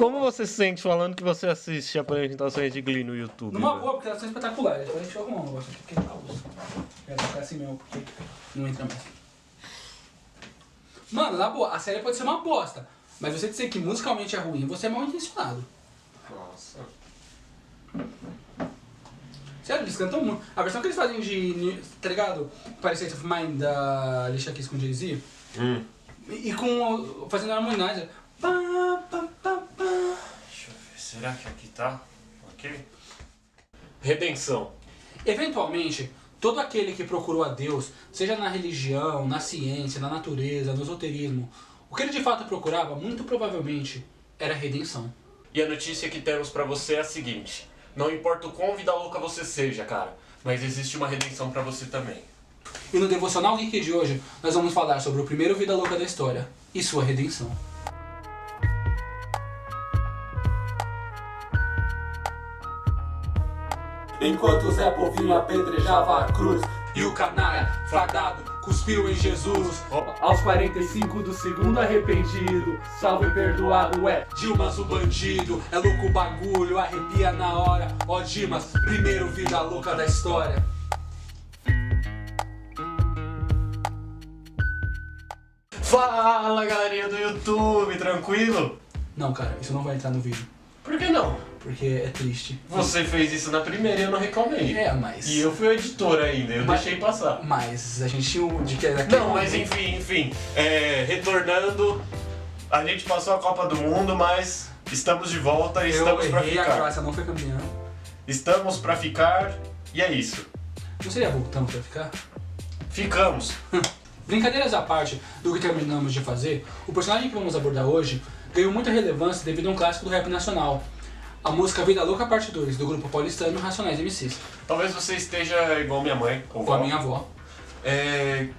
Como você se sente falando que você assiste apresentações de Glee no YouTube? Numa velho? boa, porque elas são espetaculares. Depois a gente vai arrumar um negócio aqui, porque tá osso. Quero ficar assim mesmo, porque não entra mais. Mano, na boa, a série pode ser uma bosta. Mas você dizer que musicalmente é ruim, você é mal intencionado. Nossa. Sério, eles cantam muito. A versão que eles fazem de, tá ligado? Parasite of Mind da Alicia Keys com Jay-Z. E com, fazendo a harmonizing. Pá, pá, pá, pá. Deixa eu ver, será que aqui tá? Ok. Redenção. Eventualmente, todo aquele que procurou a Deus, seja na religião, na ciência, na natureza, no esoterismo, o que ele de fato procurava, muito provavelmente, era a redenção. E a notícia que temos pra você é a seguinte: não importa o quão vida louca você seja, cara, mas existe uma redenção pra você também. E no Devocional Geek de hoje, nós vamos falar sobre o primeiro vida louca da história e sua redenção. Enquanto Zé Povinho apedrejava a cruz e o canalha fardado cuspiu em Jesus. Aos 45 do segundo arrependido, salvo e perdoado é Dimas o bandido. É louco o bagulho, arrepia na hora. Ó Dimas, primeiro vida louca da história. Fala, galerinha do YouTube, tranquilo? Não, cara, isso não vai entrar no vídeo, Por que não? porque é triste. Você fez isso na primeira e eu não reclamei. É, mas... E eu fui o editor ainda, eu Mas- deixei passar. Mas a gente tinha um de que era aquele... Não, mas enfim, retornando, a gente passou a Copa do Mundo, mas estamos de volta e Eu estamos pra errei, a ficar. Croácia não foi campeã. Estamos pra ficar e é isso. Não seria voltamos pra ficar? Ficamos. Brincadeiras à parte do que terminamos de fazer, o personagem que vamos abordar hoje ganhou muita relevância devido a um clássico do rap nacional. A música Vida Louca Parte 2, do grupo paulistano Racionais MCs, Talvez você esteja igual minha mãe, ou com a vó, minha avó.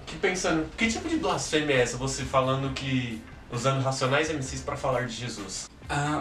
que pensando, que tipo de blasfêmia é essa? Você falando que, usando Racionais MCs pra falar de Jesus.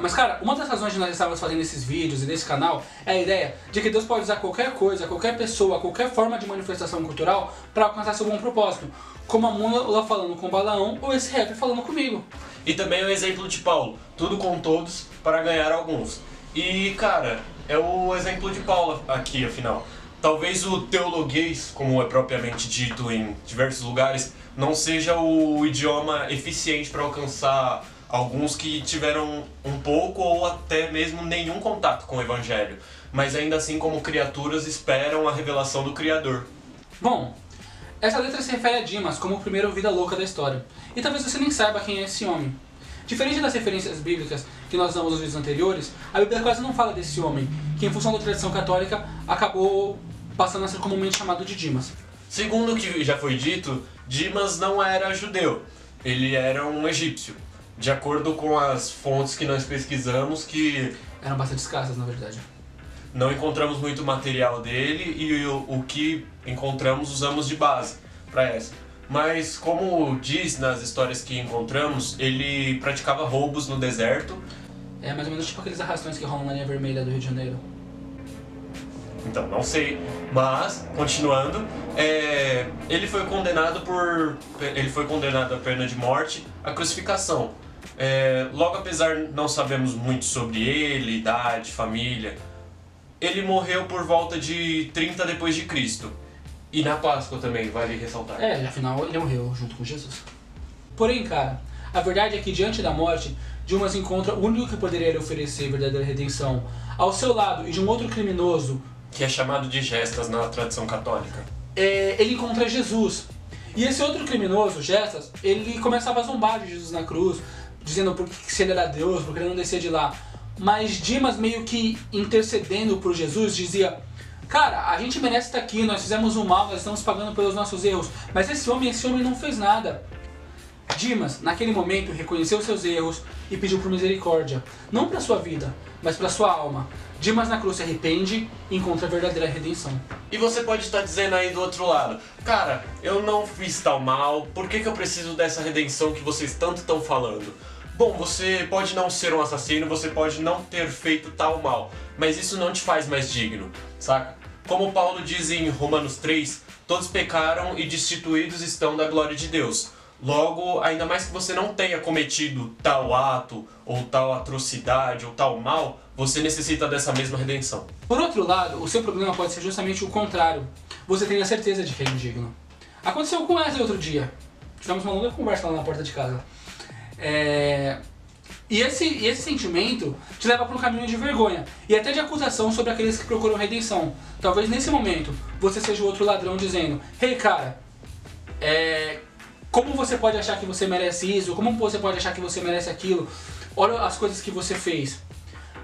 Mas cara, uma das razões de nós estarmos fazendo esses vídeos e desse canal é a ideia de que Deus pode usar qualquer coisa, qualquer pessoa, qualquer forma de manifestação cultural para alcançar seu bom propósito. Como a Mula falando com o Balaão ou esse rapper falando comigo. E também o exemplo de Paulo, tudo com todos para ganhar alguns. E cara, é o exemplo de Paulo aqui, afinal. Talvez o teologuês, como é propriamente dito em diversos lugares, não seja o idioma eficiente para alcançar alguns que tiveram um pouco ou até mesmo nenhum contato com o evangelho, mas ainda assim como criaturas esperam a revelação do Criador. Bom, essa letra se refere a Dimas como o primeiro vida louca da história. E talvez você nem saiba quem é esse homem. Diferente das referências bíblicas que nós damos nos vídeos anteriores, a Bíblia quase não fala desse homem, que em função da tradição católica acabou passando a ser comumente chamado de Dimas. Segundo o que já foi dito, Dimas não era judeu, ele era um egípcio. De acordo com as fontes que nós pesquisamos, que Eram bastante escassas, na verdade. não encontramos muito material dele e o que encontramos usamos de base para essa. Mas como diz nas histórias que encontramos, ele praticava roubos no deserto. É mais ou menos tipo aqueles arrastões que rolam na linha vermelha do Rio de Janeiro. Então, não sei, mas, continuando, ele foi condenado à pena de morte, à crucificação. Logo, apesar não sabemos muito sobre ele, idade, família, ele morreu por volta de 30 depois de Cristo. E na Páscoa também, vale ressaltar. Afinal ele morreu junto com Jesus. Porém, cara, a verdade é que diante da morte, Dimas encontra o único que poderia lhe oferecer verdadeira redenção. Ao seu lado e de um outro criminoso, Que é chamado de Gestas na tradição católica. ele encontra Jesus. E esse outro criminoso, Gestas, ele começava a zombar de Jesus na cruz, dizendo que se ele era Deus, porque ele não descia de lá. Mas Dimas, meio que intercedendo por Jesus, dizia: cara, a gente merece estar aqui, nós fizemos o mal, nós estamos pagando pelos nossos erros, mas esse homem não fez nada. Dimas, naquele momento, reconheceu seus erros e pediu por misericórdia, não para sua vida, mas para sua alma. Dimas na cruz se arrepende e encontra a verdadeira redenção. E você pode estar dizendo aí do outro lado: cara, eu não fiz tal mal, por que eu preciso dessa redenção que vocês tanto estão falando? Bom, você pode não ser um assassino, você pode não ter feito tal mal, mas isso não te faz mais digno, saca? Como Paulo diz em Romanos 3, todos pecaram e destituídos estão da glória de Deus. Logo, ainda mais que você não tenha cometido tal ato, ou tal atrocidade, ou tal mal, você necessita dessa mesma redenção. Por outro lado, o seu problema pode ser justamente o contrário. Você tem a certeza de que é indigno. Aconteceu com Wesley outro dia. Tivemos uma longa conversa lá na porta de casa. E esse sentimento te leva para um caminho de vergonha e até de acusação sobre aqueles que procuram redenção. Talvez nesse momento você seja o outro ladrão dizendo: "Hey, cara, como você pode achar que você merece isso? Como você pode achar que você merece aquilo? Olha as coisas que você fez."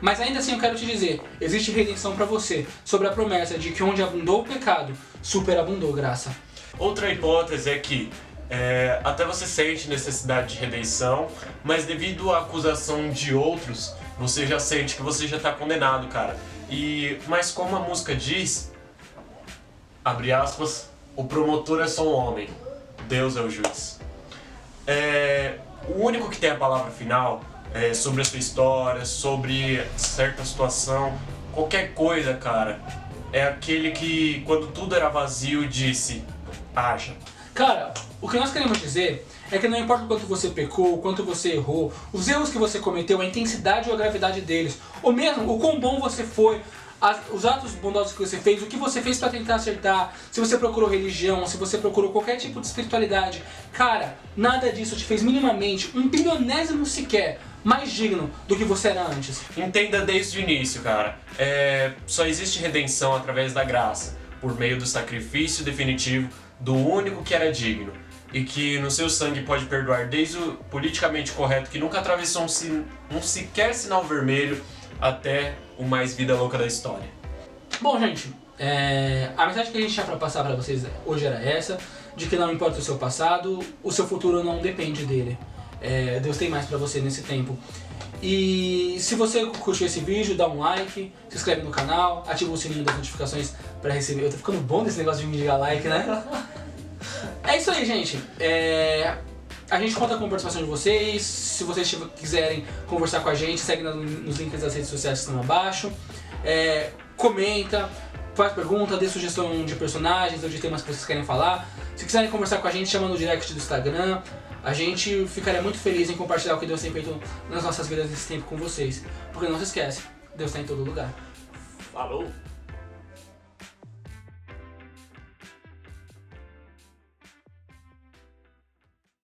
Mas ainda assim eu quero te dizer, existe redenção para você, sobre a promessa de que onde abundou o pecado, superabundou graça. Outra hipótese é que até você sente necessidade de redenção, mas devido à acusação de outros, você já sente que você já está condenado, cara. Mas como a música diz, abre aspas, o promotor é só um homem, Deus é o juiz. O único que tem a palavra final sobre a sua história, sobre certa situação, qualquer coisa, cara, é aquele que, quando tudo era vazio, disse: haja. Cara, o que nós queremos dizer é que não importa o quanto você pecou, o quanto você errou, os erros que você cometeu, a intensidade ou a gravidade deles, ou mesmo o quão bom você foi, os atos bondosos que você fez, o que você fez para tentar acertar, se você procurou religião, se você procurou qualquer tipo de espiritualidade, cara, nada disso te fez minimamente, um bilionésimo sequer, mais digno do que você era antes. Entenda desde o início, cara. Só existe redenção através da graça, por meio do sacrifício definitivo do único que era digno, e que no seu sangue pode perdoar desde o politicamente correto que nunca atravessou um sequer sinal vermelho, até o mais vida louca da história. Bom, gente, a mensagem que a gente tinha para passar para vocês hoje era essa, de que não importa o seu passado, o seu futuro não depende dele. Deus tem mais para você nesse tempo. E se você curtiu esse vídeo, dá um like, se inscreve no canal, ativa o sininho das notificações para receber. Eu tô ficando bom nesse negócio de me ligar like, né? É isso aí, gente. A gente conta com a participação de vocês. Se vocês quiserem conversar com a gente, segue nos links das redes sociais que estão abaixo. Comenta, faz pergunta, dê sugestão de personagens ou de temas que vocês querem falar. Se quiserem conversar com a gente, chama no direct do Instagram. A gente ficaria muito feliz em compartilhar o que Deus tem feito nas nossas vidas nesse tempo com vocês. Porque não se esquece, Deus está em todo lugar. Falou!